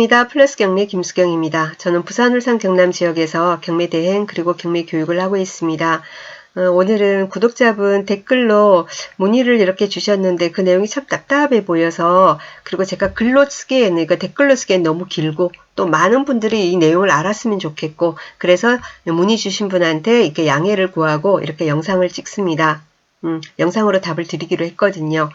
반갑습니다. 플러스 경매 김수경입니다. 저는 부산, 울산, 경남 지역에서 경매 대행 그리고 경매 교육을 하고 있습니다. 오늘은 구독자분 댓글로 문의를 이렇게 주셨는데 그 내용이 참 답답해 보여서, 그리고 제가 글로 쓰기에는, 그러니까 댓글로 쓰기엔 너무 길고 또 많은 분들이 이 내용을 알았으면 좋겠고, 그래서 문의 주신 분한테 이렇게 양해를 구하고 이렇게 영상을 찍습니다. 영상으로 답을 드리기로 했거든요.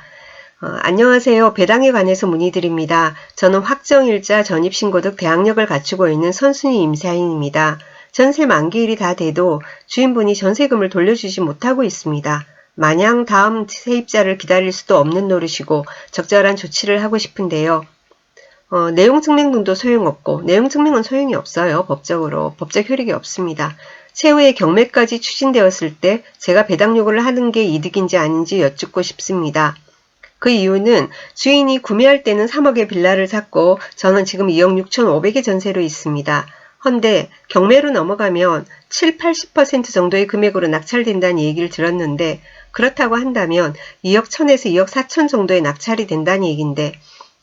안녕하세요. 배당에 관해서 문의드립니다. 저는 확정일자 전입신고 등 대항력을 갖추고 있는 선순위 임차인입니다. 전세 만기일이 다 돼도 주인분이 전세금을 돌려주지 못하고 있습니다. 마냥 다음 세입자를 기다릴 수도 없는 노릇이고 적절한 조치를 하고 싶은데요. 내용증명등도 소용없고, 내용증명은 소용이 없어요. 법적으로. 법적 효력이 없습니다. 최후의 경매까지 추진되었을 때 제가 배당 요구를 하는 게 이득인지 아닌지 여쭙고 싶습니다. 그 이유는 주인이 구매할 때는 3억의 빌라를 샀고 저는 지금 2억 6,500의 전세로 있습니다. 헌데 경매로 넘어가면 7, 80% 정도의 금액으로 낙찰된다는 얘기를 들었는데, 그렇다고 한다면 2억 1천에서 2억 4천 정도의 낙찰이 된다는 얘기인데,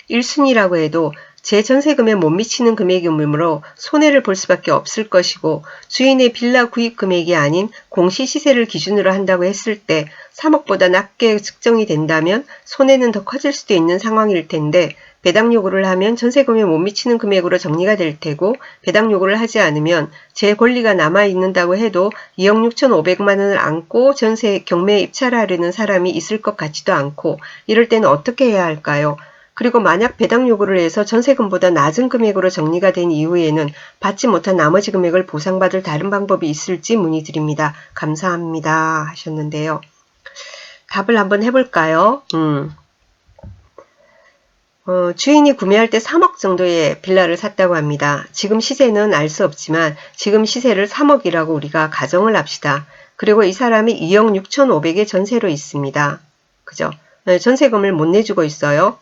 1순위라고 해도 제 전세금에 못 미치는 금액이므로 손해를 볼 수밖에 없을 것이고, 주인의 빌라 구입 금액이 아닌 공시시세를 기준으로 한다고 했을 때 3억보다 낮게 측정이 된다면 손해는 더 커질 수도 있는 상황일 텐데, 배당 요구를 하면 전세금에 못 미치는 금액으로 정리가 될 테고, 배당 요구를 하지 않으면 제 권리가 남아있는다고 해도 2억 6,500만 원을 안고 전세 경매에 입찰하려는 사람이 있을 것 같지도 않고, 이럴 때는 어떻게 해야 할까요? 그리고 만약 배당 요구를 해서 전세금보다 낮은 금액으로 정리가 된 이후에는 받지 못한 나머지 금액을 보상받을 다른 방법이 있을지 문의드립니다. 감사합니다. 하셨는데요. 답을 한번 해볼까요? 주인이 구매할 때 3억 정도의 빌라를 샀다고 합니다. 지금 시세는 알 수 없지만 지금 시세를 3억이라고 우리가 가정을 합시다. 그리고 이 사람이 2억 6,500의 전세로 있습니다. 그죠? 전세금을 못 내주고 있어요.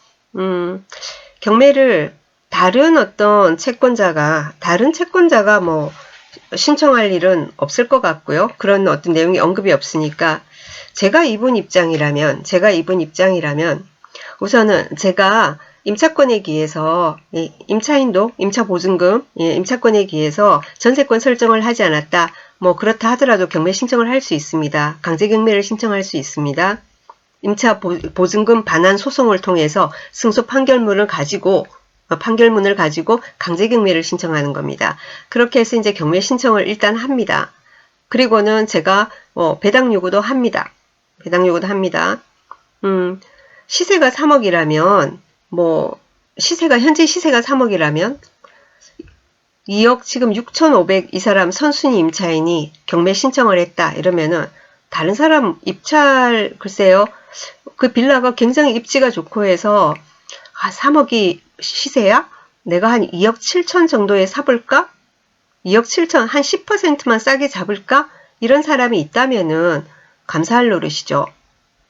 경매를 다른 채권자가 뭐 신청할 일은 없을 것 같고요. 그런 어떤 내용이 언급이 없으니까, 제가 이분 입장이라면 우선은 제가 임차권에 기해서 임차인도 임차보증금, 임차권에 기해서 전세권 설정을 하지 않았다, 뭐 그렇다 하더라도 경매 신청을 할 수 있습니다. 강제경매를 신청할 수 있습니다. 임차 보증금 반환 소송을 통해서 승소 판결문을 가지고 강제경매를 신청하는 겁니다. 그렇게 해서 이제 경매 신청을 일단 합니다. 그리고는 제가 배당 요구도 합니다. 시세가 3억이라면, 현재 시세가 3억이라면 2억 지금 6,500 이 사람 선순위 임차인이 경매 신청을 했다 이러면은, 다른 사람 입찰, 글쎄요, 그 빌라가 굉장히 입지가 좋고 해서 3억이 시세야? 내가 한 2억 7천 정도에 사볼까? 2억 7천, 한 10%만 싸게 잡을까? 이런 사람이 있다면은 감사할 노릇이죠.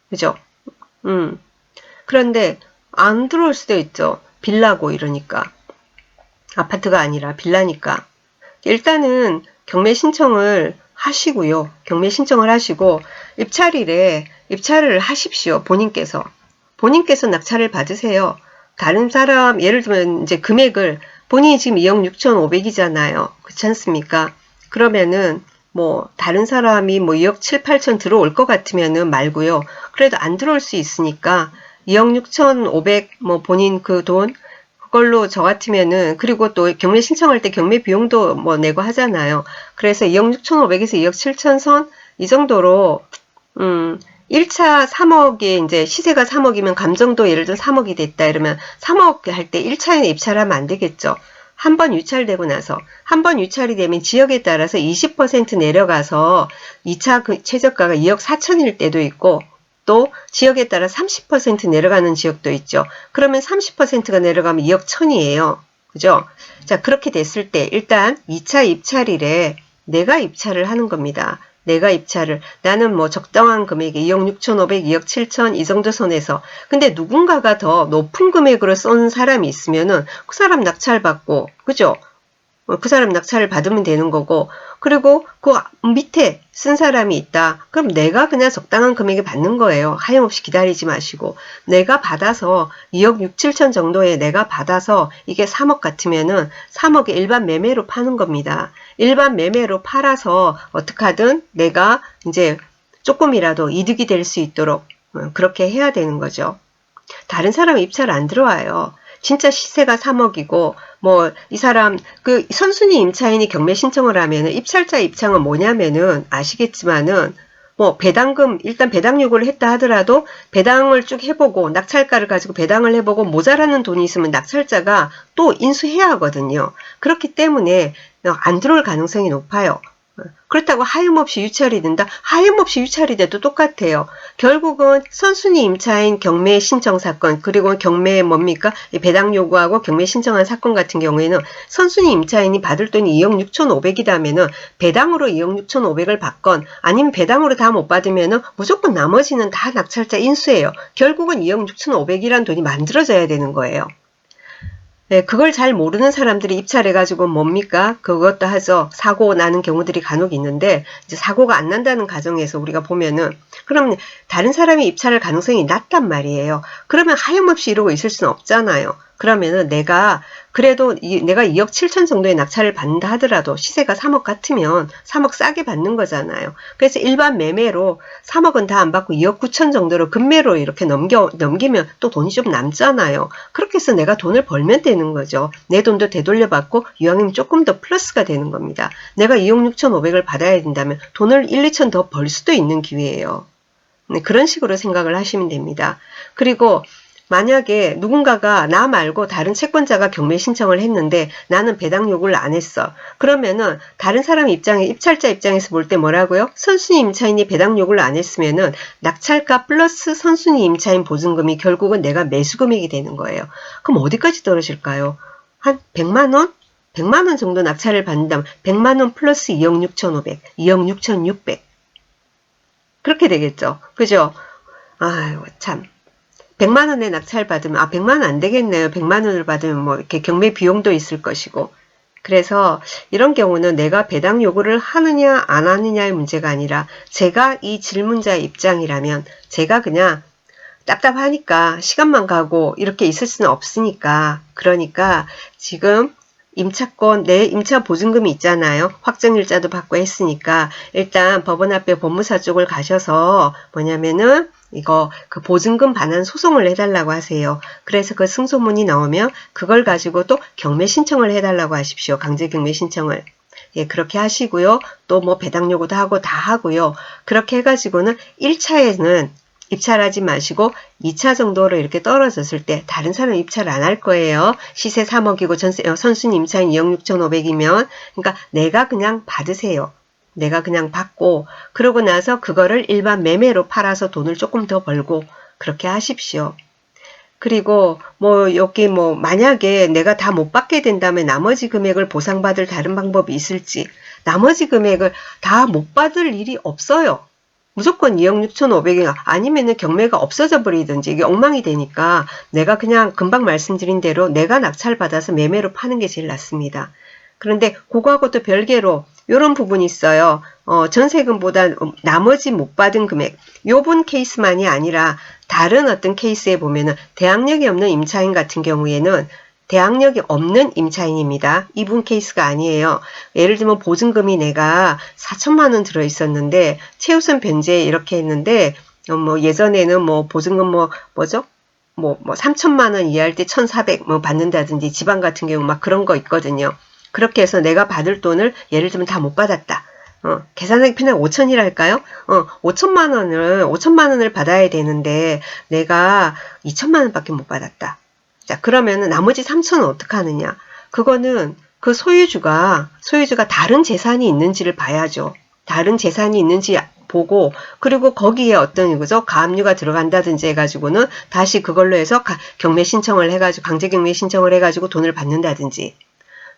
그죠? 그런데 안 들어올 수도 있죠. 빌라고 이러니까. 아파트가 아니라 빌라니까. 일단은 경매 신청을 하시고요. 경매 신청을 하시고 입찰일에 입찰을 하십시오. 본인께서 낙찰을 받으세요. 다른 사람, 예를 들면 이제 금액을, 본인이 지금 2억 6,500이잖아요. 그렇지 않습니까? 그러면은 뭐 다른 사람이 뭐 2억 7, 8천 들어올 것 같으면은 말고요. 그래도 안 들어올 수 있으니까 2억 6,500 뭐 본인 그 돈, 그걸로 저 같으면은, 그리고 또 경매 신청할 때 경매 비용도 뭐 내고 하잖아요. 그래서 2억 6,500에서 2억 7천 선 이 정도로 1차 3억에 이제 시세가 3억이면 감정도 예를 들어 3억이 됐다 이러면 3억 할 때 1차에는 입찰하면 안 되겠죠. 한 번 유찰되고 나서, 한 번 유찰이 되면 지역에 따라서 20% 내려가서 2차 그 최저가가 2억 4천일 때도 있고, 또 지역에 따라 30% 내려가는 지역도 있죠. 그러면 30%가 내려가면 2억 1천이에요. 그죠? 자, 그렇게 됐을 때 일단 2차 입찰일에 내가 입찰을 하는 겁니다. 나는 뭐 적당한 금액에 2억 6,500, 2억 7천 이 정도 선에서, 근데 누군가가 더 높은 금액으로 쏜 사람이 있으면은 그 사람 낙찰받고, 그죠? 그 사람 낙찰을 받으면 되는 거고, 그리고 그 밑에 쓴 사람이 있다. 그럼 내가 그냥 적당한 금액에 받는 거예요. 하염없이 기다리지 마시고. 내가 받아서 2억 6, 7천 정도에 내가 받아서 이게 3억 같으면은 3억에 일반 매매로 파는 겁니다. 일반 매매로 팔아서 어떻게 하든 내가 이제 조금이라도 이득이 될 수 있도록 그렇게 해야 되는 거죠. 다른 사람 입찰 안 들어와요. 진짜 시세가 3억이고 뭐 이 사람 그 선순위 임차인이 경매 신청을 하면은 입찰자 입장은 뭐냐면은 아시겠지만은 뭐 배당금 일단 배당 요구를 했다 하더라도 배당을 쭉 해보고 낙찰가를 가지고 배당을 해보고 모자라는 돈이 있으면 낙찰자가 또 인수해야 하거든요. 그렇기 때문에 안 들어올 가능성이 높아요. 그렇다고 하염없이 유찰이 된다? 하염없이 유찰이 돼도 똑같아요. 결국은 선순위 임차인 경매 신청 사건, 그리고 경매 뭡니까? 배당 요구하고 경매 신청한 사건 같은 경우에는 선순위 임차인이 받을 돈이 2억 6,500이라면은 배당으로 2억 6,500을 받건 아니면 배당으로 다 못 받으면은 무조건 나머지는 다 낙찰자 인수예요. 결국은 2억 6,500이란 돈이 만들어져야 되는 거예요. 네, 그걸 잘 모르는 사람들이 입찰해가지고 뭡니까? 그것도 하죠. 사고 나는 경우들이 간혹 있는데, 이제 사고가 안 난다는 가정에서 우리가 보면은, 그럼 다른 사람이 입찰할 가능성이 낮단 말이에요. 그러면 하염없이 이러고 있을 수는 없잖아요. 그러면은 그래도 내가 2억 7천 정도의 낙찰을 받는다 하더라도 시세가 3억 같으면 3억 싸게 받는 거잖아요. 그래서 일반 매매로 3억은 다 안 받고 2억 9천 정도로 금매로 이렇게 넘기면 또 돈이 좀 남잖아요. 그렇게 해서 내가 돈을 벌면 되는 거죠. 내 돈도 되돌려받고 이왕이면 조금 더 플러스가 되는 겁니다. 내가 2억 6천5백을 받아야 된다면 돈을 1, 2천 더 벌 수도 있는 기회예요. 네, 그런 식으로 생각을 하시면 됩니다. 그리고 만약에 누군가가 나 말고 다른 채권자가 경매 신청을 했는데 나는 배당 요구를 안 했어. 그러면은 다른 사람 입찰자 입장에서 볼 때 뭐라고요? 선순위 임차인이 배당 요구를 안 했으면은 낙찰가 플러스 선순위 임차인 보증금이 결국은 내가 매수금액이 되는 거예요. 그럼 어디까지 떨어질까요? 한 100만 원? 100만 원 정도 낙찰을 받는다면 100만 원 플러스 2억 6,500, 2억 6,600. 그렇게 되겠죠. 그죠? 아유, 참. 100만 원에 낙찰 받으면 100만 원 안 되겠네요. 100만 원을 받으면 뭐 이렇게 경매 비용도 있을 것이고. 그래서 이런 경우는 내가 배당 요구를 하느냐 안 하느냐의 문제가 아니라 제가 이 질문자의 입장이라면 제가 그냥 답답하니까 시간만 가고 이렇게 있을 수는 없으니까 그러니까 지금 임차권 내 임차 보증금이 있잖아요. 확정일자도 받고 했으니까 일단 법원 앞에 법무사 쪽을 가셔서 뭐냐면은 이거 그 보증금 반환 소송을 해달라고 하세요. 그래서 그 승소문이 나오면 그걸 가지고 또 경매 신청을 해달라고 하십시오. 강제 경매 신청을. 예, 그렇게 하시고요. 또 뭐 배당 요구도 하고 다 하고요. 그렇게 해가지고는 1차에는 입찰하지 마시고 2차 정도로 이렇게 떨어졌을 때 다른 사람 입찰 안 할 거예요. 시세 3억이고 선순위 임차인 2억 6,500이면 그러니까 내가 그냥 받으세요. 내가 그냥 받고 그러고 나서 그거를 일반 매매로 팔아서 돈을 조금 더 벌고 그렇게 하십시오. 그리고 뭐 여기 뭐 만약에 내가 다 못 받게 된다면 나머지 금액을 보상받을 다른 방법이 있을지 나머지 금액을 다 못 받을 일이 없어요. 무조건 2억 6,500이 아니면은 경매가 없어져 버리든지 이게 엉망이 되니까 내가 그냥 금방 말씀드린 대로 내가 낙찰 받아서 매매로 파는 게 제일 낫습니다. 그런데 그거하고도 별개로 이런 부분이 있어요. 전세금보다 나머지 못 받은 금액. 요번 케이스만이 아니라 다른 어떤 케이스에 보면은 대항력이 없는 임차인 같은 경우에는 대항력이 없는 임차인입니다. 이분 케이스가 아니에요. 예를 들면 보증금이 내가 4천만 원 들어 있었는데 최우선 변제 이렇게 했는데 뭐 예전에는 뭐 보증금 뭐죠? 뭐 3천만 원 이하일 때 1,400 뭐 받는다든지 지방 같은 경우 막 그런 거 있거든요. 그렇게 해서 내가 받을 돈을 예를 들면 다 못 받았다. 계산하기 편하게 5천이랄까요? 5천만 원을 받아야 되는데 내가 2천만 원밖에 못 받았다. 자, 그러면은 나머지 3천은 어떻게 하느냐? 그거는 그 소유주가 다른 재산이 있는지를 봐야죠. 다른 재산이 있는지 보고 그리고 거기에 어떤 거죠? 가압류가 들어간다든지 해가지고는 다시 그걸로 해서 경매 신청을 해가지고 강제 경매 신청을 해가지고 돈을 받는다든지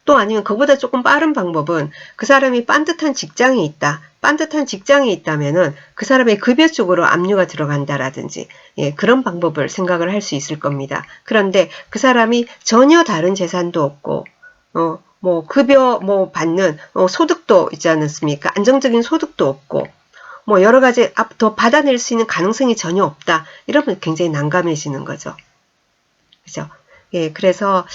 또 아니면 그보다 조금 빠른 방법은 그 사람이 빤듯한 직장이 있다. 빤듯한 직장이 있다면은 그 사람의 급여 쪽으로 압류가 들어간다라든지 예, 그런 방법을 생각을 할 수 있을 겁니다. 그런데 그 사람이 전혀 다른 재산도 없고 뭐 급여 뭐 받는 소득도 있지 않습니까? 안정적인 소득도 없고 뭐 여러 가지 더 받아낼 수 있는 가능성이 전혀 없다. 이러면 굉장히 난감해지는 거죠. 그죠? 예, 그래서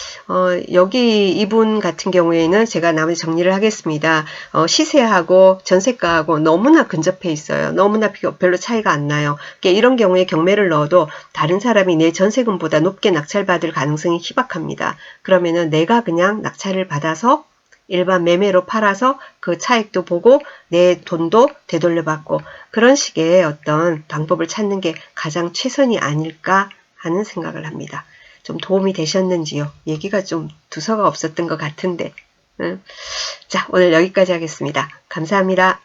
여기 이분 같은 경우에는 제가 나머지 정리를 하겠습니다. 시세하고 전세가하고 너무나 근접해 있어요. 너무나 별로 차이가 안 나요. 이런 경우에 경매를 넣어도 다른 사람이 내 전세금보다 높게 낙찰받을 가능성이 희박합니다. 그러면은 내가 그냥 낙찰을 받아서 일반 매매로 팔아서 그 차익도 보고 내 돈도 되돌려받고 그런 식의 어떤 방법을 찾는 게 가장 최선이 아닐까 하는 생각을 합니다. 좀 도움이 되셨는지요? 얘기가 좀 두서가 없었던 것 같은데. 자, 오늘 여기까지 하겠습니다. 감사합니다.